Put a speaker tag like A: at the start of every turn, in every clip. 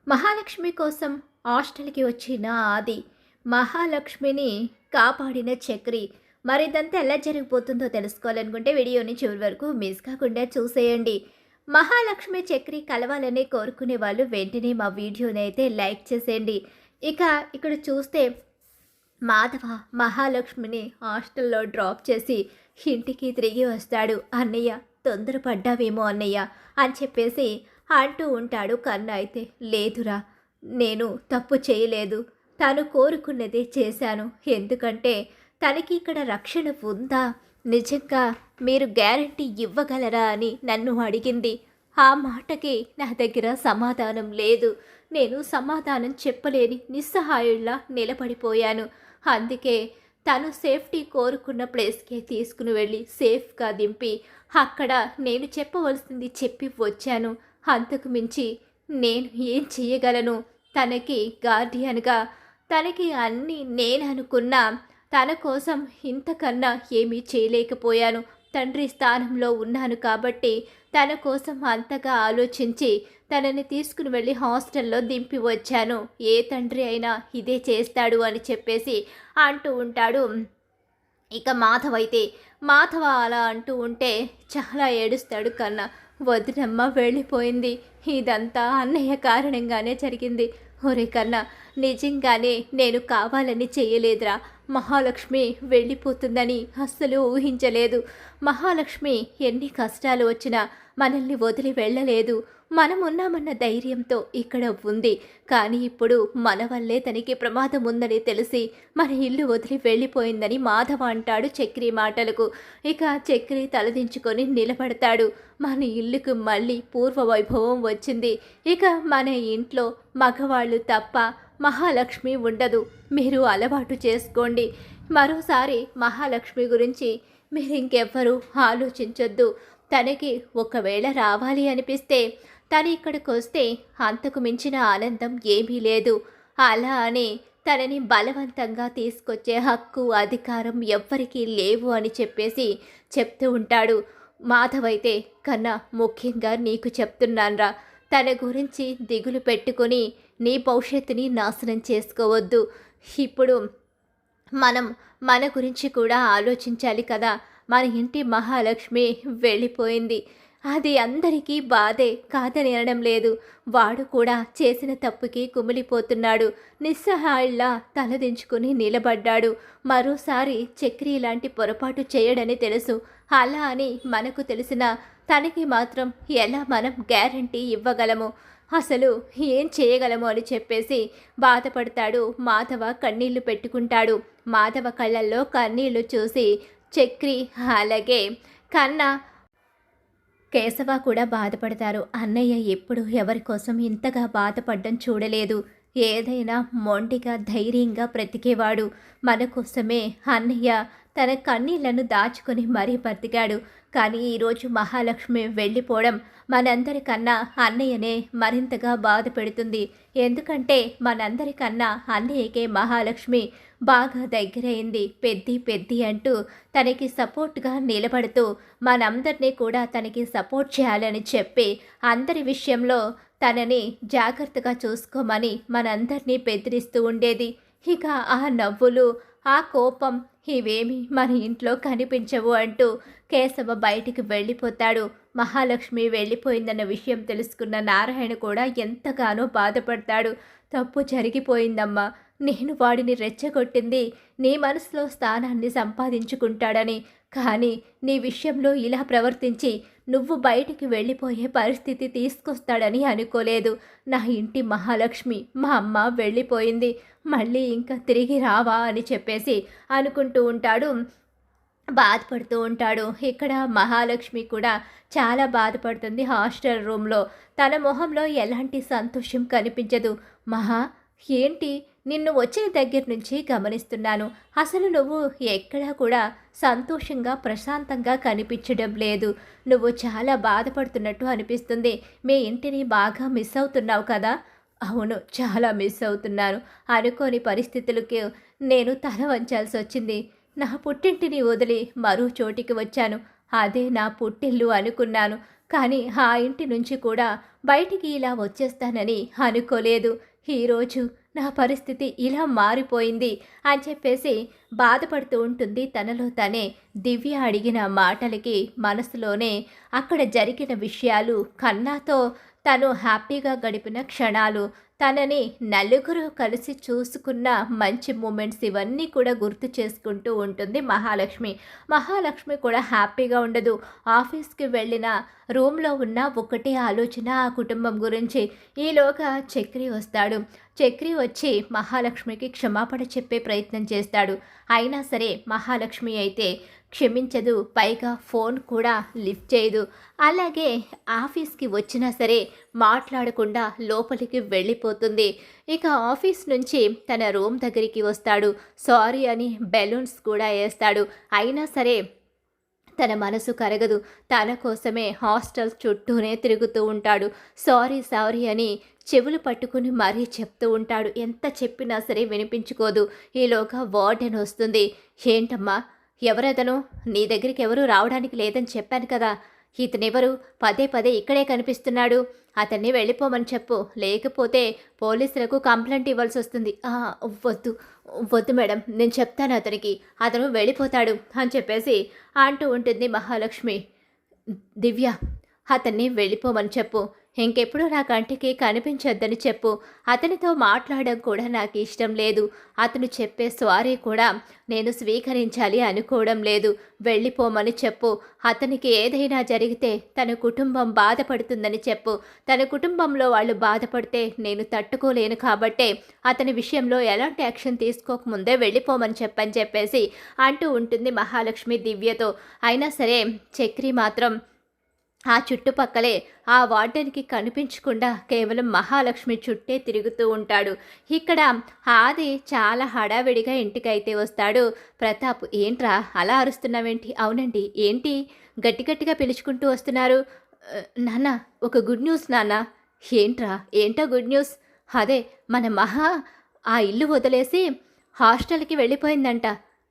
A: మహాలక్ష్మి కోసం హాస్టల్‌కి వచ్చిన ఆది, మహాలక్ష్మిని కాపాడిన చక్రి. మరిదంతా ఎలా జరిగిపోతుందో తెలుసుకోవాలనుకుంటే వీడియోని చివరి వరకు మిస్ కాకుండా చూసేయండి. మహాలక్ష్మి, చక్రి కలవాలని కోరుకునే వాళ్ళు వెంటనే మా వీడియోనైతే లైక్ చేసేయండి. ఇక ఇక్కడ చూస్తే మాధవ మహాలక్ష్మిని హాస్టల్లో డ్రాప్ చేసి ఇంటికి తిరిగి వస్తాడు. అన్నయ్య తొందరపడ్డావేమో అన్నయ్య అని చెప్పేసి అంటూ ఉంటాడు. కన్న అయితే లేదురా, నేను తప్పు చేయలేదు, తను కోరుకున్నదే చేశాను. ఎందుకంటే తనకి ఇక్కడ రక్షణ ఉందా, నిజంగా మీరు గ్యారంటీ ఇవ్వగలరా అని నన్ను అడిగింది. ఆ మాటకి నా దగ్గర సమాధానం లేదు. నేను సమాధానం చెప్పలేని నిస్సహాయుల్లా నిలబడిపోయాను. అందుకే తను సేఫ్టీ కోరుకున్న ప్లేస్కే తీసుకుని వెళ్ళి సేఫ్గా దింపి అక్కడ నేను చెప్పవలసింది చెప్పి వచ్చాను. అంతకు మించి నేను ఏం చెయ్యగలను? తనకి గార్డియన్గా తనకి అన్నీ నేను అనుకున్నా, తన కోసం ఇంతకన్నా ఏమీ చేయలేకపోయాను. తండ్రి స్థానంలో ఉన్నాను కాబట్టి తన కోసం అంతగా ఆలోచించి తనని తీసుకుని వెళ్ళి హాస్టల్లో దింపి వచ్చాను. ఏ తండ్రి అయినా ఇదే చేస్తాడు అని చెప్పేసి అంటూ ఉంటాడు. ఇక మాధవ అలా అంటూ ఉంటే చాలా ఏడుస్తాడు కన్న. వదినమ్మ వెళ్ళిపోయింది, ఇదంతా అన్నయ్య కారణంగానే జరిగింది. ఒరే కన్నా, నిజంగానే నేను కావాలని చేయలేదురా. మహాలక్ష్మి వెళ్ళిపోతుందని అస్సలు ఊహించలేదు. మహాలక్ష్మి ఎన్ని కష్టాలు వచ్చినా మనల్ని వదిలి వెళ్ళలేదు. మనం ఉన్నామన్న ధైర్యంతో ఇక్కడ ఉంది. కానీ ఇప్పుడు మన వల్లే తనకి ప్రమాదం ఉందని తెలిసి మన ఇల్లు వదిలి వెళ్ళిపోయిందని మాధవ అంటాడు చక్రి మాటలకు. ఇక చక్రి తలదించుకొని నిలబడతాడు. మన ఇల్లుకు మళ్ళీ పూర్వ వైభవం వచ్చింది. ఇక మన ఇంట్లో మగవాళ్ళు తప్ప మహాలక్ష్మి ఉండదు. మీరు అలవాటు చేసుకోండి. మరోసారి మహాలక్ష్మి గురించి మీరు ఇంకెవ్వరూ ఆలోచించొద్దు. తనకి ఒకవేళ రావాలి అనిపిస్తే తను ఇక్కడికి వస్తే అంతకు మించిన ఆనందం ఏమీ లేదు. అలా అని తనని బలవంతంగా తీసుకొచ్చే హక్కు, అధికారం ఎవ్వరికీ లేవు అని చెప్పేసి చెప్తూ ఉంటాడు. మాధవైతే కన్నా, ముఖ్యంగా నీకు చెప్తున్నాన్రా, తన గురించి దిగులు పెట్టుకొని నీ భవిష్యత్తుని నాశనం చేసుకోవద్దు. ఇప్పుడు మన గురించి కూడా ఆలోచించాలి కదా. మన ఇంటి మహాలక్ష్మి వెళ్ళిపోయింది, అది అందరికీ బాధే, కాదని అనడం లేదు. వాడు కూడా చేసిన తప్పుకి కుమిలిపోతున్నాడు. నిస్సహాయుల్లా తలదించుకుని నిలబడ్డాడు. మరోసారి చక్రి లాంటి పొరపాటు చేయడని తెలుసు. అలా అని మనకు తెలిసిన తనకి మాత్రం ఎలా మనం గ్యారంటీ ఇవ్వగలము, అసలు ఏం చేయగలము అని చెప్పేసి బాధపడతాడు. మాధవ కన్నీళ్లు పెట్టుకుంటాడు. మాధవ కళ్ళల్లో కన్నీళ్లు చూసి చక్రి, అలాగే కన్నా, కేశవ కూడా బాధపడతారు. అన్నయ్య ఎప్పుడు ఎవరి కోసం ఇంతగా బాధపడడం చూడలేదు. ఏదైనా మొండిగా ధైర్యంగా బ్రతికేవాడు. మన కోసమే అన్నయ్య తన కన్నీళ్లను దాచుకొని మరీ బ్రతికాడు. కానీ ఈరోజు మహాలక్ష్మి వెళ్ళిపోవడం మనందరికన్నా అన్నయ్యనే మరింతగా బాధ పెడుతుంది. ఎందుకంటే మనందరికన్నా అన్నయ్యకే మహాలక్ష్మి బాగా దగ్గరైంది. పెద్ది అంటూ తనకి సపోర్ట్గా నిలబడుతూ మనందరినీ కూడా తనకి సపోర్ట్ చేయాలని చెప్పి అందరి విషయంలో తనని జాగ్రత్తగా చూసుకోమని మనందరినీ బెదిరిస్తూ ఉండేది. ఇక ఆ నవ్వులు, ఆ కోపం ఇవేమీ మన ఇంట్లో కనిపించవు అంటూ కేశవ బయటికి వెళ్ళిపోతాడు. మహాలక్ష్మి వెళ్ళిపోయిందన్న విషయం తెలుసుకున్న నారాయణ కూడా ఎంతగానో బాధపడతాడు. తప్పు జరిగిపోయిందమ్మా, నేను వాడిని రెచ్చగొట్టింది నీ మనసులో స్థానాన్ని సంపాదించుకుంటాడని. కానీ నీ విషయంలో ఇలా ప్రవర్తించి నువ్వు బయటికి వెళ్ళిపోయే పరిస్థితి తీసుకొస్తాడని అనుకోలేదు. నా ఇంటి మహాలక్ష్మి, మా అమ్మ వెళ్ళిపోయింది, మళ్ళీ ఇంకా తిరిగి రావా అని చెప్పేసి అనుకుంటూ ఉంటాడు, బాధపడుతూ ఉంటాడు. ఇక్కడ మహాలక్ష్మి కూడా చాలా బాధపడుతుంది. హాస్టల్ రూమ్లో తన మొహంలో ఎలాంటి సంతోషం కనిపించదు. మహా, ఏంటి, నిన్ను వచ్చిన దగ్గర నుంచి గమనిస్తున్నాను, అసలు నువ్వు ఎక్కడా కూడా సంతోషంగా ప్రశాంతంగా కనిపించడం లేదు. నువ్వు చాలా బాధపడుతున్నట్టు అనిపిస్తుంది. మీ ఇంటిని బాగా మిస్ అవుతున్నావు కదా? అవును, చాలా మిస్ అవుతున్నాను. అనుకోని పరిస్థితులకి నేను తల వంచాల్సి వచ్చింది. నా పుట్టింటిని వదిలి మరో చోటికి వచ్చాను. అదే నా పుట్టిల్లు అనుకున్నాను. కానీ ఆ ఇంటి నుంచి కూడా బయటికి ఇలా వచ్చేస్తానని అనుకోలేదు. ఈరోజు నా పరిస్థితి ఇలా మారిపోయింది అని చెప్పేసి బాధపడుతూ ఉంటుంది తనలో తనే. దివ్య అడిగిన మాటలకి మనసులోనే అక్కడ జరిగిన విషయాలు, కన్నాతో తను హ్యాపీగా గడిపిన క్షణాలు, తనని నలుగురు కలిసి చూసుకున్న మంచి మూమెంట్స్ ఇవన్నీ కూడా గుర్తు చేసుకుంటూ ఉంటుంది మహాలక్ష్మి. మహాలక్ష్మి కూడా హ్యాపీగా ఉండదు. ఆఫీస్కి వెళ్ళిన రూమ్లో ఉన్న ఒకటే ఆలోచన ఆ కుటుంబం గురించి. ఈలోగా చక్రి వస్తాడు. చక్రి వచ్చి మహాలక్ష్మికి క్షమాపణ చెప్పే ప్రయత్నం చేస్తాడు. అయినా సరే మహాలక్ష్మి అయితే క్షమించదు. పైగా ఫోన్ కూడా లిఫ్ట్ చేయదు. అలాగే ఆఫీస్కి వచ్చినా సరే మాట్లాడకుండా లోపలికి వెళ్ళిపోతుంది. ఇక ఆఫీస్ నుంచి తన రూమ్ దగ్గరికి వస్తాడు. సారీ అని బెలూన్స్ కూడా వేస్తాడు. అయినా సరే తన మనసు కరగదు. తన కోసమే హాస్టల్స్ చుట్టూనే తిరుగుతూ ఉంటాడు. సారీ సారీ అని చెవులు పట్టుకుని మరీ చెప్తూ ఉంటాడు. ఎంత చెప్పినా సరే వినిపించుకోదు. ఈలోగా వార్డెన్ వస్తుంది. ఏంటమ్మా, ఎవరతను? నీ దగ్గరికి ఎవరు రావడానికి లేదని చెప్పాను కదా. ఇతనెవరు? పదే పదే ఇక్కడే కనిపిస్తున్నాడు. అతన్ని వెళ్ళిపోమని చెప్పు, లేకపోతే పోలీసులకు కంప్లైంట్ ఇవ్వాల్సి వస్తుంది. వద్దు వద్దు మేడం, నేను చెప్తాను అతనికి, అతను వెళ్ళిపోతాడు అని చెప్పేసి అంటూ ఉంటుంది మహాలక్ష్మి. దివ్య, అతన్ని వెళ్ళిపోమని చెప్పు. ఇంకెప్పుడు నా కంటికి కనిపించొద్దని చెప్పు. అతనితో మాట్లాడడం కూడా నాకు ఇష్టం లేదు. అతను చెప్పే సారీ కూడా నేను స్వీకరించాలి అనుకోవడం లేదు. వెళ్ళిపోమని చెప్పు. అతనికి ఏదైనా జరిగితే తన కుటుంబం బాధపడుతుందని చెప్పు. తన కుటుంబంలో వాళ్ళు బాధపడితే నేను తట్టుకోలేను కాబట్టే అతని విషయంలో ఎలాంటి యాక్షన్ తీసుకోకముందే వెళ్ళిపోమని చెప్పని చెప్పేసి అంటూ ఉంటుంది మహాలక్ష్మి దివ్యతో. అయినా సరే చక్రి మాత్రం ఆ చుట్టుపక్కలే ఆ వార్డెన్కి కనిపించకుండా కేవలం మహాలక్ష్మి చుట్టే తిరుగుతూ ఉంటాడు. ఇక్కడ ఆది చాలా హడావిడిగా ఇంటికైతే వస్తాడు. ప్రతాప్, ఏంట్రా అలా అరుస్తున్నావేంటి? అవునండి, ఏంటి గట్టి గట్టిగా పిలుచుకుంటూ వస్తున్నారు? నాన్న, ఒక గుడ్ న్యూస్ నాన్న. ఏంటో గుడ్ న్యూస్? అదే, మన మహా ఆ ఇల్లు వదిలేసి హాస్టల్కి వెళ్ళిపోయిందంట.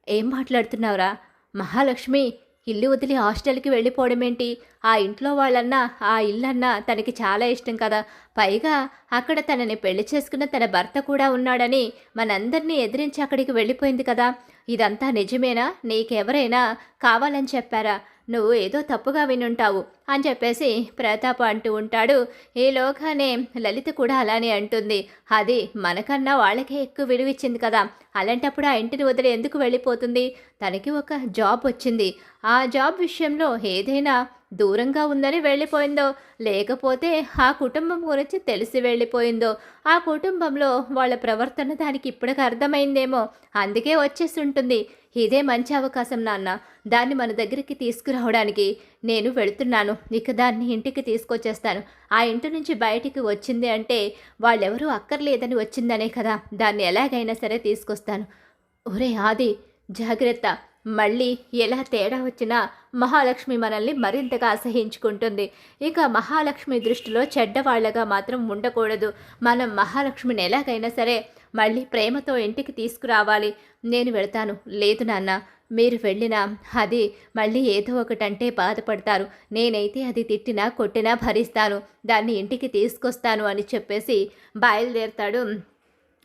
A: ఏం మాట్లాడుతున్నావురా? మహాలక్ష్మి ఇల్లు వదిలి హాస్టల్కి వెళ్ళిపోవడం ఏంటి? ఆ ఇంట్లో వాళ్ళన్నా ఆ ఇల్లన్నా తనకి చాలా ఇష్టం కదా. పైగా అక్కడ తనని పెళ్లి చేసుకున్న తన భర్త కూడా ఉన్నాడని మనందరినీ ఎదిరించి అక్కడికి వెళ్ళిపోయింది కదా. ఇదంతా నిజమేనా? నీకెవరైనా కావాలని చెప్పారా? నువ్వు ఏదో తప్పుగా వినుంటావు అని చెప్పేసి ప్రతాప్ అంటూ ఉంటాడు. ఈలోగానే లలిత కూడా అలానే అంటుంది. అది మనకన్నా వాళ్ళకే ఎక్కువ విలువిచ్చింది కదా. అలాంటప్పుడు ఆ ఇంటిని వదిలి ఎందుకు వెళ్ళిపోతుంది? తనకి ఒక జాబ్ వచ్చింది. ఆ జాబ్ విషయంలో ఏదైనా దూరంగా ఉందని వెళ్ళిపోయిందో, లేకపోతే ఆ కుటుంబం గురించి తెలిసి వెళ్ళిపోయిందో, ఆ కుటుంబంలో వాళ్ళ ప్రవర్తన దానికి ఇప్పటికి అర్థమైందేమో, అందుకే వచ్చేసి ఉంటుంది. ఇదే మంచి అవకాశం నాన్న. దాన్ని మన దగ్గరికి తీసుకురావడానికి నేను వెళుతున్నాను. ఇక దాన్ని ఇంటికి తీసుకొచ్చేస్తాను. ఆ ఇంటి నుంచి బయటికి వచ్చింది అంటే వాళ్ళెవరూ అక్కర్లేదని వచ్చిందనే కదా. దాన్ని ఎలాగైనా సరే తీసుకొస్తాను. ఒరే ఆది, జాగ్రత్త. మళ్ళీ ఎలా తేడా వచ్చినా మహాలక్ష్మి మనల్ని మరింతగా అసహించుకుంటుంది. ఇక మహాలక్ష్మి దృష్టిలో చెడ్డవాళ్లగా మాత్రం ఉండకూడదు. మనం మహాలక్ష్మిని ఎలాగైనా సరే మళ్ళీ ప్రేమతో ఇంటికి తీసుకురావాలి. నేను వెళ్తాను. లేదు నాన్న, మీరు వెళ్ళినా అది మళ్ళీ ఏదో ఒకటంటే బాధపడతారు. నేనైతే అది తిట్టినా కొట్టినా భరిస్తాను. దాన్ని ఇంటికి తీసుకొస్తాను అని చెప్పేసి బయలుదేరతాడు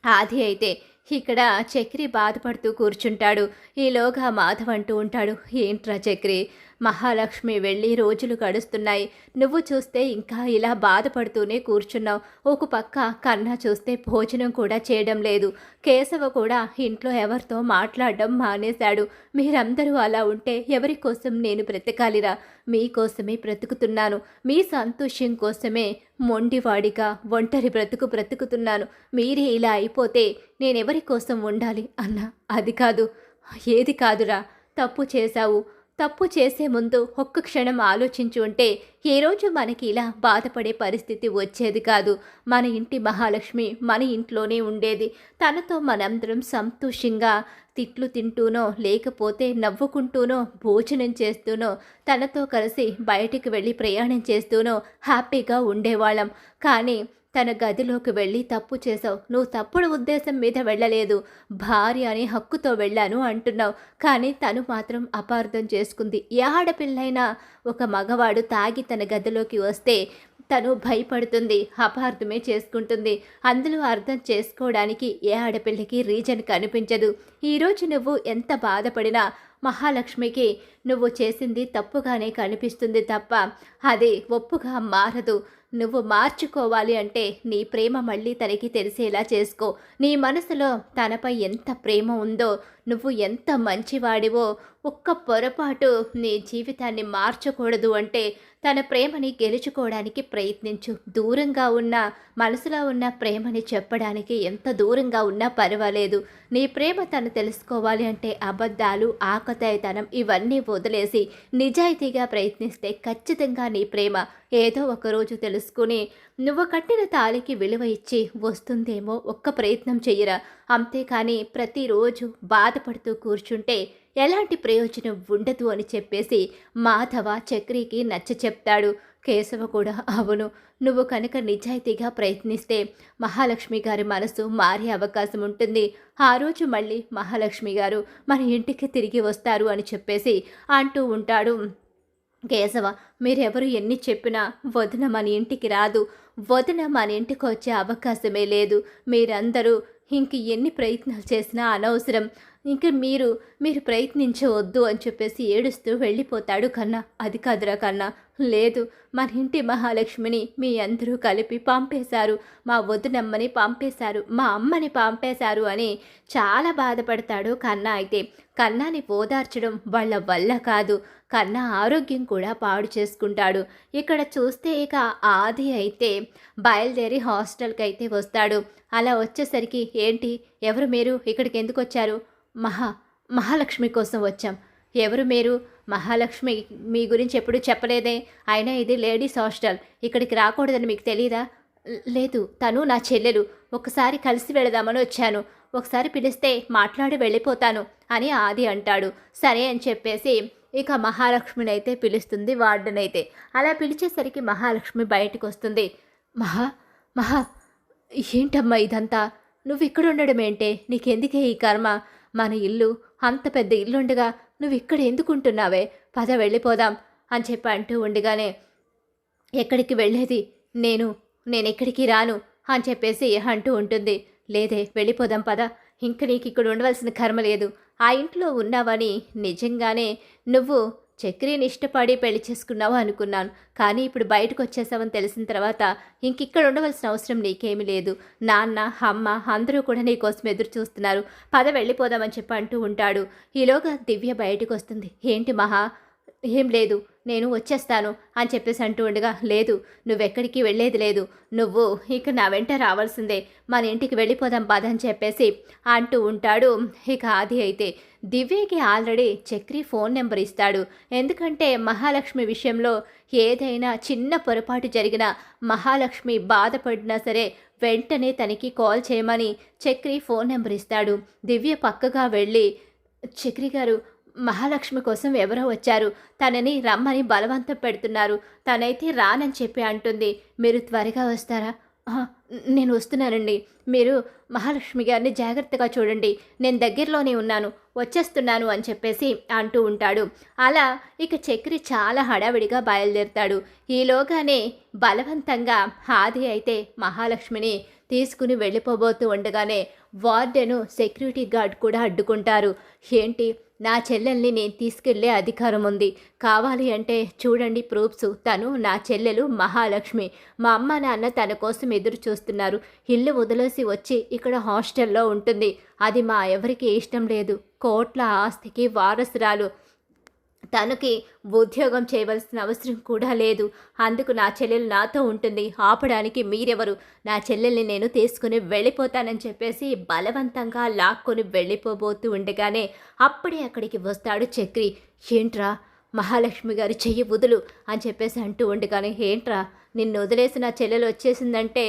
A: ఆది. అయితే ఇక్కడ చక్రి బాధపడుతూ కూర్చుంటాడు. ఈలోగా మాధవ్ అంటూ ఉంటాడు. ఏంట్రా చక్రి, మహాలక్ష్మి వెళ్ళి రోజులు గడుస్తున్నాయి. నువ్వు చూస్తే ఇంకా ఇలా బాధపడుతూనే కూర్చున్నావు. ఒక పక్క కన్నా చూస్తే భోజనం కూడా చేయడం లేదు. కేశవ కూడా ఇంట్లో ఎవరితో మాట్లాడడం మానేశాడు. మీరందరూ అలా ఉంటే ఎవరి కోసం నేను బ్రతకాలిరా? మీకోసమే బ్రతుకుతున్నాను. మీ సంతోషం కోసమే మొండివాడిగా ఒంటరి బ్రతుకుతున్నాను. మీరే ఇలా అయిపోతే నేనెవరి కోసం ఉండాలి అన్నా? అది కాదు, ఏది కాదురా. తప్పు చేశావు. తప్పు చేసే ముందు ఒక్క క్షణం ఆలోచించి ఉంటే ఈరోజు మనకి ఇలా బాధపడే పరిస్థితి వచ్చేది కాదు. మన ఇంటి మహాలక్ష్మి మన ఇంట్లోనే ఉండేది. తనతో మనందరం సంతోషంగా తిట్లు తింటూనో లేకపోతే నవ్వుకుంటూనో భోజనం చేస్తూనో తనతో కలిసి బయటికి వెళ్ళి ప్రయాణం చేస్తూనో హ్యాపీగా ఉండేవాళ్ళం. కానీ తన గదిలోకి వెళ్ళి తప్పు చేసావు. నువ్వు తప్పుడు ఉద్దేశం మీద వెళ్ళలేదు, భార్య అనే హక్కుతో వెళ్ళాను అంటున్నావు. కానీ తను మాత్రం అపార్థం చేసుకుంది. ఏ ఆడపిల్లైనా ఒక మగవాడు తాగి తన గదిలోకి వస్తే తను భయపడుతుంది, అపార్థమే చేసుకుంటుంది. అందులో అర్థం చేసుకోవడానికి ఏ ఆడపిల్లకి రీజన్ కనిపించదు. ఈరోజు నువ్వు ఎంత బాధపడినా మహాలక్ష్మికి నువ్వు చేసింది తప్పుగానే కనిపిస్తుంది తప్ప అది ఒప్పుగా మారదు. నువ్వు మార్చుకోవాలి అంటే నీ ప్రేమ మళ్ళీ తనకి తెలిసేలా చేసుకో. నీ మనసులో తనపై ఎంత ప్రేమ ఉందో, నువ్వు ఎంత మంచివాడివో, ఒక్క పొరపాటు నీ జీవితాన్ని మార్చకూడదు అంటే తన ప్రేమని గెలుచుకోవడానికి ప్రయత్నించు. దూరంగా ఉన్న మనసులో ఉన్న ప్రేమని చెప్పడానికి ఎంత దూరంగా ఉన్నా పర్వాలేదు. నీ ప్రేమ తను తెలుసుకోవాలి అంటే అబద్ధాలు, ఆకతాయితనం ఇవన్నీ వదిలేసి నిజాయితీగా ప్రయత్నిస్తే ఖచ్చితంగా నీ ప్రేమ ఏదో ఒకరోజు తెలుసుకుని నువ్వు కట్టిన తాళికి విలువ ఇచ్చి వస్తుందేమో ఒక్క ప్రయత్నం చెయ్యరా. అంతేకాని ప్రతిరోజు బాధపడుతూ కూర్చుంటే ఎలాంటి ప్రయోజనం ఉండదు అని చెప్పేసి మాధవ చక్రికి నచ్చ చెప్తాడు. కేశవ కూడా అవును, నువ్వు కనుక నిజాయితీగా ప్రయత్నిస్తే మహాలక్ష్మి గారి మనసు మారే అవకాశం ఉంటుంది. ఆ రోజు మళ్ళీ మహాలక్ష్మి గారు మన ఇంటికి తిరిగి వస్తారు అని చెప్పేసి అంటూ ఉంటాడు. కేశవ, మీరెవరు ఎన్ని చెప్పినా వదిన మన ఇంటికి రాదు. వదిన మన ఇంటికి వచ్చే అవకాశమే లేదు. మీరందరూ ఇంక ఎన్ని ప్రయత్నాలు చేసినా అనవసరం. ఇంక మీరు ప్రయత్నించవద్దు అని చెప్పేసి ఏడుస్తూ వెళ్ళిపోతాడు కన్నా. అది కాదురా కన్నా, లేదు, మన ఇంటి మహాలక్ష్మిని మీ అందరూ కలిపి పంపేశారు, మా వదినమ్మని పంపేశారు, మా అమ్మని పంపేశారు అని చాలా బాధపడతాడు కన్నా. అయితే కన్నాని ఓదార్చడం వాళ్ళ వల్ల కాదు, కన్నా ఆరోగ్యం కూడా పాడు చేసుకుంటాడు. ఇక్కడ చూస్తే ఇక ఆది అయితే బయలుదేరి హాస్టల్కి అయితే వస్తాడు. అలా వచ్చేసరికి ఏంటి, ఎవరు మీరు, ఇక్కడికి ఎందుకు వచ్చారు? మహాలక్ష్మి కోసం వచ్చాం. ఎవరు మీరు? మహాలక్ష్మి మీ గురించి ఎప్పుడు చెప్పలేదే. అయినా ఇది లేడీస్ హాస్టల్, ఇక్కడికి రాకూడదని మీకు తెలీదా? లేదు, తను నా చెల్లెలు, ఒకసారి కలిసి వెళదామని వచ్చాను, ఒకసారి పిలిస్తే మాట్లాడి వెళ్ళిపోతాను అని ఆది అంటాడు. సరే అని చెప్పేసి ఇక మహాలక్ష్మిని అయితే పిలుస్తుంది వార్డెన్ అయితే. అలా పిలిచేసరికి మహాలక్ష్మి బయటకు వస్తుంది. మహా ఏంటమ్మా ఇదంతా? నువ్వు ఇక్కడ ఉండడం ఏంటే? నీకెందుకే ఈ కర్మ? మన ఇల్లు అంత పెద్ద ఇల్లుండగా నువ్వు ఇక్కడ ఎందుకుంటున్నావే? పద వెళ్ళిపోదాం అని చెప్పి అంటూ ఉండగానే, ఎక్కడికి వెళ్ళేది? నేనెక్కడికి రాను అని చెప్పేసి అంటూ ఉంటుంది. లేదే, వెళ్ళిపోదాం పద, ఇంక నీకు ఇక్కడ ఉండవలసిన కర్మ లేదు. ఆ ఇంట్లో ఉన్నావని నిజంగానే నువ్వు చక్రిని ఇష్టపడి పెళ్లి చేసుకున్నావు అనుకున్నాను. కానీ ఇప్పుడు బయటకు వచ్చేసావని తెలిసిన తర్వాత ఇంకిక్కడ ఉండవలసిన అవసరం నీకేమీ లేదు. నాన్న, అమ్మ అందరూ కూడా నీ కోసం ఎదురు చూస్తున్నారు. పద వెళ్ళిపోదామని చెప్పి అంటూ ఉంటాడు. ఈలోగా దివ్య బయటకు వస్తుంది. ఏంటి మహా? ఏం లేదు, నేను వచ్చేస్తాను అని చెప్పేసి అంటూ ఉండగా, లేదు, నువ్వెక్కడికి వెళ్ళేది లేదు, నువ్వు ఇక నా వెంట రావాల్సిందే, మన ఇంటికి వెళ్ళిపోదాం పద అని చెప్పేసి అంటూ ఉంటాడు. ఇక ఆది అయితే దివ్యకి ఆల్రెడీ చక్రి ఫోన్ నెంబర్ ఇస్తాడు. ఎందుకంటే మహాలక్ష్మి విషయంలో ఏదైనా చిన్న పొరపాటు జరిగినా, మహాలక్ష్మి బాధపడినా సరే వెంటనే తనకి కాల్ చేయమని చక్రి ఫోన్ నెంబర్ ఇస్తాడు. దివ్య పక్కగా వెళ్ళి, చక్రి గారు, మహాలక్ష్మి కోసం ఎవరో వచ్చారు, తనని రమ్మని బలవంతం పెడుతున్నారు, తనైతే రానని చెప్పి అంటుంది, మీరు త్వరగా వస్తారా? నేను వస్తున్నానండి, మీరు మహాలక్ష్మి గారిని జాగ్రత్తగా చూడండి, నేను దగ్గరలోనే ఉన్నాను, వచ్చేస్తున్నాను అని చెప్పేసి అంటూ ఉంటాడు. అలా ఇక చక్రి చాలా హడావిడిగా బయలుదేరుతాడు. ఈలోగానే బలవంతంగా ఆది అయితే మహాలక్ష్మిని తీసుకుని వెళ్ళిపోబోతూ ఉండగానే వార్డెను, సెక్యూరిటీ గార్డ్ కూడా అడ్డుకుంటారు. ఏంటి, నా చెల్లెల్ని నేను తీసుకెళ్లే అధికారం ఉంది, కావాలి అంటే చూడండి ప్రూఫ్స్, తను నా చెల్లెలు మహాలక్ష్మి, మా అమ్మ నాన్న తన కోసం ఎదురు చూస్తున్నారు, ఇల్లు వదిలేసి వచ్చి ఇక్కడ హాస్టల్లో ఉంటుంది, అది మా ఎవరికి ఇష్టం లేదు, కోట్ల ఆస్తికి వారసురాలు, తనకి ఉద్యోగం చేయవలసిన అవసరం కూడా లేదు, అందుకు నా చెల్లెలు నాతో ఉంటుంది, ఆపడానికి మీరెవరు? నా చెల్లెల్ని నేను తీసుకుని వెళ్ళిపోతానని చెప్పేసి బలవంతంగా లాక్కొని వెళ్ళిపోబోతూ ఉండగానే అప్పుడే అక్కడికి వస్తాడు చక్రి. ఏంట్రా, మహాలక్ష్మి గారి చెయ్యి వదులు అని చెప్పేసి అంటూ ఉండగానే, ఏంట్రా నిన్ను వదిలేసి నా చెల్లెలు వచ్చేసిందంటే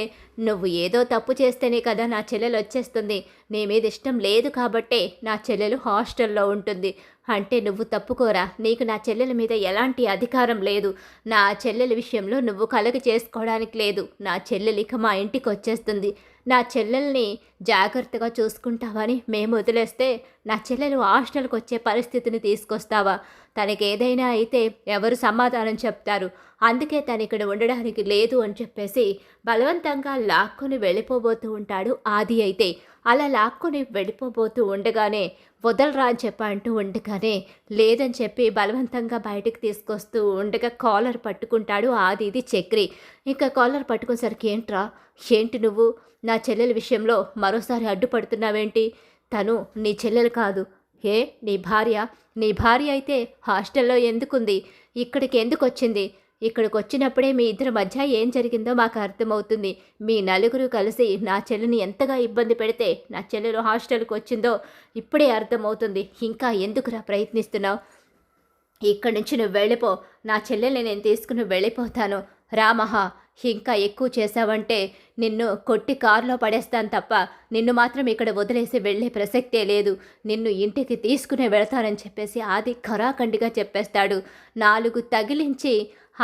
A: నువ్వు ఏదో తప్పు చేస్తేనే కదా నా చెల్లెలు వచ్చేస్తుంది. నీ మీద ఇష్టం లేదు కాబట్టే నా చెల్లెలు హాస్టల్లో ఉంటుంది. అంటే నువ్వు తప్పుకోరా, నీకు నా చెల్లెల మీద ఎలాంటి అధికారం లేదు. నా చెల్లెల విషయంలో నువ్వు కలగ చేసుకోవడానికి లేదు. నా చెల్లెలిక మా ఇంటికి వచ్చేస్తుంది. నా చెల్లెల్ని జాగ్రత్తగా చూసుకుంటావని మేము వదిలేస్తే నా చెల్లెలు హాస్టల్కి వచ్చే పరిస్థితిని తీసుకొస్తావా? తనకి ఏదైనా అయితే ఎవరు సమాధానం చెప్తారు? అందుకే తను ఇక్కడ ఉండడానికి లేదు అని చెప్పేసి బలవంతంగా లాక్కొని వెళ్ళిపోబోతూ ఉంటాడు ఆది. అయితే అలా లాక్కొని వెళ్ళిపోబోతూ ఉండగానే వదలరా అని అంటూ ఉండగానే లేదని చెప్పి బలవంతంగా బయటికి తీసుకొస్తూ ఉండగా కాలర్ పట్టుకుంటాడు ఆది. ఇది చక్రి. ఇంకా కాలర్ పట్టుకునేసరికి ఏంటి నువ్వు నా చెల్లెల విషయంలో మరోసారి అడ్డుపడుతున్నావేంటి? తను నీ చెల్లెలు కాదు. నీ భార్య అయితే హాస్టల్లో ఎందుకుంది? ఇక్కడికి ఎందుకు వచ్చింది? ఇక్కడికి వచ్చినప్పుడే మీ ఇద్దరి మధ్య ఏం జరిగిందో మాకు అర్థమవుతుంది. మీ నలుగురు కలిసి నా చెల్లిని ఎంతగా ఇబ్బంది పెడితే నా చెల్లెలు హాస్టల్కి వచ్చిందో ఇప్పుడే అర్థమవుతుంది. ఇంకా ఎందుకురా ప్రయత్నిస్తున్నావు? ఇక్కడి నుంచి నువ్వు వెళ్ళిపో. నా చెల్లెల్ని నేను తీసుకుని వెళ్ళిపోతాను. రామహా, ఇంకా ఎక్కువ చేశావంటే నిన్ను కొట్టి కారులో పడేస్తాను తప్ప నిన్ను మాత్రం ఇక్కడ వదిలేసి వెళ్ళే ప్రసక్తే లేదు. నిన్ను ఇంటికి తీసుకునే వెళతానని చెప్పేసి ఆది ఖరాఖండిగా చెప్పేస్తాడు. 4 తగిలించి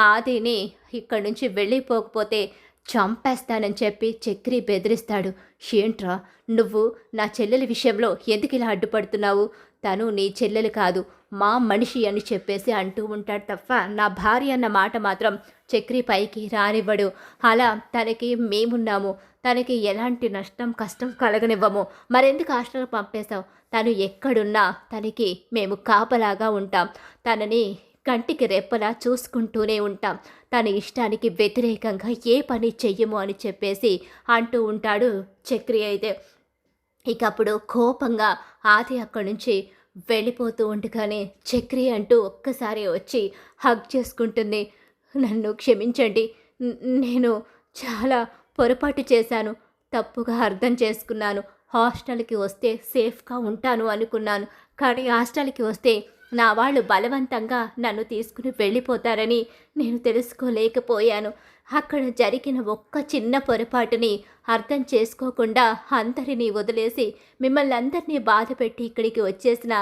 A: ఆదిని ఇక్కడి నుంచి వెళ్ళిపోకపోతే చంపేస్తానని చెప్పి చక్రి బెదిరిస్తాడు. ఏంట్రా నువ్వు నా చెల్లెలి విషయంలో ఎందుకు ఇలా అడ్డుపడుతున్నావు? తను నీ చెల్లెలు కాదు, మా మనిషి అని చెప్పేసి అంటూ ఉంటాడు తప్ప నా భార్య అన్న మాట మాత్రం చక్రి పైకి రానివ్వడు. అలా తనకి మేమున్నాము, తనకి ఎలాంటి నష్టం కష్టం కలగనివ్వము. మరెందుకు హాస్టల్కి పంపేశావు? తను ఎక్కడున్నా తనకి మేము కాపలాగా ఉంటాం. తనని కంటికి రెప్పలా చూసుకుంటూనే ఉంటాం. తన ఇష్టానికి వ్యతిరేకంగా ఏ పని చెయ్యము అని చెప్పేసి అంటూ ఉంటాడు చక్రి. అయితే ఇక అప్పుడు కోపంగా ఆది అక్కడి నుంచి వెళ్ళిపోతూ ఉండగానే చక్రి అంటూ ఒక్కసారి వచ్చి హగ్ చేసుకుంటుంది. నన్ను క్షమించండి, నేను చాలా పొరపాటు చేశాను, తప్పుగా అర్థం చేసుకున్నాను. హాస్టల్కి వస్తే సేఫ్గా ఉంటాను అనుకున్నాను, కానీ హాస్టల్కి వస్తే నా వాళ్ళు బలవంతంగా నన్ను తీసుకుని వెళ్ళిపోతారని నేను తెలుసుకోలేకపోయాను. అక్కడ జరిగిన ఒక్క చిన్న పొరపాటుని అర్థం చేసుకోకుండా అందరినీ వదిలేసి మిమ్మల్ని అందరినీ బాధపెట్టి ఇక్కడికి వచ్చేసిన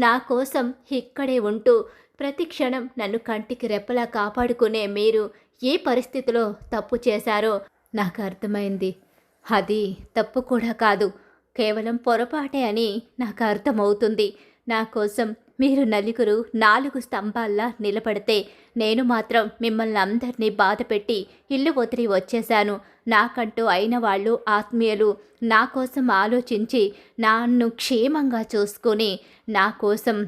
A: నా కోసం ఇక్కడే ఉంటూ ప్రతి క్షణం నన్ను కంటికి రెప్పలా కాపాడుకునే మీరు ఏ పరిస్థితిలో తప్పు చేశారో నాకు అర్థమైంది. అది తప్పు కూడా కాదు, కేవలం పొరపాటే అని నాకు అర్థమవుతుంది. నా కోసం మీరు నలుగురు 4 స్తంభాల్లా నిలబడితే నేను మాత్రం మిమ్మల్ని అందరినీ బాధపెట్టి ఇల్లు వదిలి వచ్చేశాను. నాకంటూ అయిన వాళ్ళు ఆత్మీయులు నా కోసం ఆలోచించి నన్ను క్షేమంగా చూసుకొని నా కోసం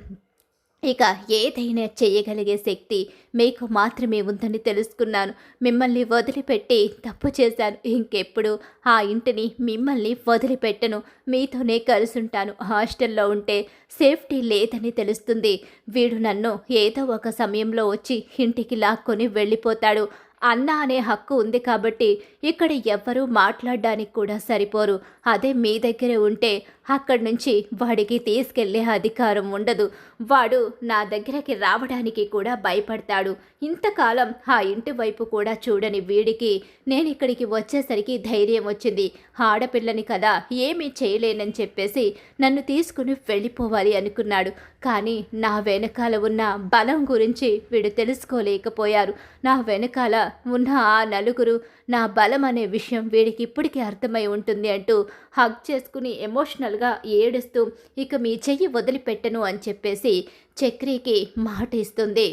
A: ఇక ఏదైనా చేయగలిగే శక్తి మీకు మాత్రమే ఉందని తెలుసుకున్నాను. మిమ్మల్ని వదిలిపెట్టి తప్పు చేశాను. ఇంకెప్పుడు ఆ ఇంటిని మిమ్మల్ని వదిలిపెట్టను, మీతోనే కలుసుంటాను. హాస్టల్లో ఉంటే సేఫ్టీ లేదని తెలుస్తుంది. వీడు నన్ను ఏదో ఒక సమయంలో వచ్చి ఇంటికి లాక్కొని వెళ్ళిపోతాడు. అన్న అనే హక్కు ఉంది కాబట్టి ఇక్కడ ఎవ్వరూ మాట్లాడడానికి కూడా సరిపోరు. అదే మీ దగ్గరే ఉంటే అక్కడి నుంచి వాడికి తీసుకెళ్లే అధికారం ఉండదు. వాడు నా దగ్గరికి రావడానికి కూడా భయపడతాడు. ఇంతకాలం ఆ ఇంటి వైపు కూడా చూడని వీడికి నేను ఇక్కడికి వచ్చేసరికి ధైర్యం వచ్చింది. ఆడపిల్లని కదా ఏమీ చేయలేనని చెప్పేసి నన్ను తీసుకుని వెళ్ళిపోవాలి అనుకున్నాడు. కానీ నా వెనకాల ఉన్న బలం గురించి వీడు తెలుసుకోలేకపోయారు. నా వెనకాల ఉన్న ఆ నలుగురు నా బలం అనే విషయం వీడికి ఇప్పటికీ అర్థమై ఉంటుంది అంటూ హగ్ చేసుకుని ఎమోషనల్గా ఏడుస్తూ ఇక మీ చెయ్యి వదిలిపెట్టను అని చెప్పేసి చక్రికి మాట ఇస్తుంది.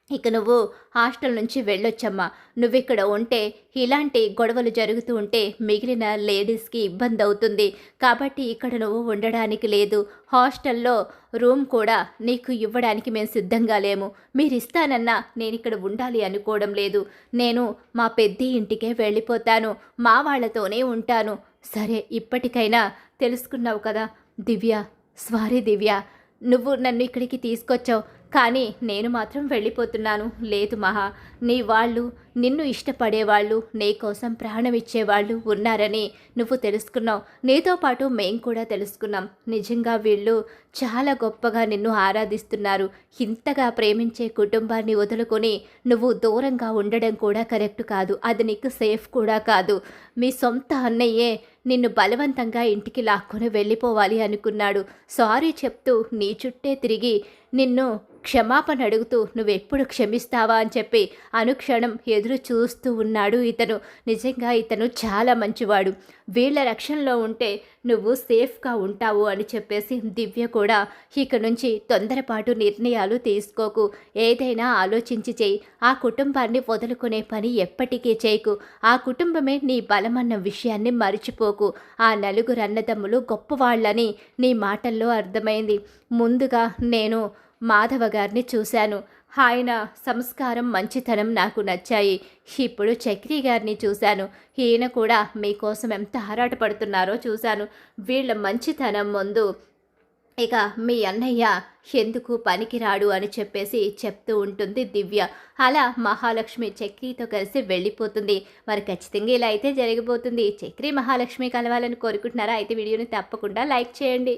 A: ఇక నువ్వు హాస్టల్ నుంచి వెళ్ళొచ్చమ్మా. నువ్విక్కడ ఉంటే ఇలాంటి గొడవలు జరుగుతూ ఉంటే మిగిలిన లేడీస్కి ఇబ్బంది అవుతుంది. కాబట్టి ఇక్కడ నువ్వు ఉండడానికి లేదు. హాస్టల్లో రూమ్ కూడా నీకు ఇవ్వడానికి మేము సిద్ధంగా లేము. మీరు ఇస్తానన్నా నేను ఇక్కడ ఉండాలి అనుకోవడం లేదు. నేను మా పెద్ద ఇంటికే వెళ్ళిపోతాను, మా వాళ్ళతోనే ఉంటాను. సరే, ఇప్పటికైనా తెలుసుకున్నావు కదా దివ్య. సారీ దివ్య, నువ్వు నన్ను ఇక్కడికి తీసుకొచ్చావు. కానీ నేను మాత్రం వెళ్ళిపోతున్నాను. లేదు మహా, నీ వాళ్ళు, నిన్ను ఇష్టపడేవాళ్ళు, నీ కోసం ప్రాణం ఇచ్చేవాళ్ళు ఉన్నారని నువ్వు తెలుసుకున్నావు. నీతో పాటు మేం కూడా తెలుసుకున్నాం. నిజంగా వీళ్ళు చాలా గొప్పగా నిన్ను ఆరాధిస్తున్నారు. ఇంతగా ప్రేమించే కుటుంబాన్ని వదులుకొని నువ్వు దూరంగా ఉండడం కూడా కరెక్ట్ కాదు. అది నీకు సేఫ్ కూడా కాదు. మీ సొంత అన్నయ్యే నిన్ను బలవంతంగా ఇంటికి లాక్కొని వెళ్ళిపోవాలి అనుకున్నాడు. సారీ చెప్తూ నీ చుట్టే తిరిగి నిన్ను క్షమాపణ అడుగుతూ నువ్వెప్పుడు క్షమిస్తావా అని చెప్పి అనుక్షణం ఎదురు చూస్తూ ఉన్నాడు ఇతను. నిజంగా ఇతను చాలా మంచివాడు. వీళ్ళ రక్షణలో ఉంటే నువ్వు సేఫ్గా ఉంటావు అని చెప్పేసి దివ్య కూడా ఇక నుంచి తొందరపాటు నిర్ణయాలు తీసుకోకు, ఏదైనా ఆలోచించి చేయి. ఆ కుటుంబాన్ని వదులుకునే పని ఎప్పటికీ చేయకు. ఆ కుటుంబమే నీ బలమన్న విషయాన్ని మర్చిపోకు. ఆ నలుగురు అన్నదమ్ములు గొప్పవాళ్ళని నీ మాటల్లో అర్థమైంది. ముందుగా నేను మాధవ గారిని చూశాను. ఆయన సంస్కారం, మంచితనం నాకు నచ్చాయి. ఇప్పుడు చక్రి గారిని చూశాను. ఈయన కూడా మీకోసం ఎంత ఆరాటపడుతున్నారో చూశాను. వీళ్ళ మంచితనం ముందు ఇక మీ అన్నయ్య ఎందుకు పనికిరాడు అని చెప్పేసి చెప్తూ ఉంటుంది దివ్య. అలా మహాలక్ష్మి చక్రితో కలిసి వెళ్ళిపోతుంది. మరి ఖచ్చితంగా ఇలా అయితే జరిగిపోతుంది. చక్రి మహాలక్ష్మి కలవాలని కోరుకుంటున్నారా? అయితే వీడియోని తప్పకుండా లైక్ చేయండి.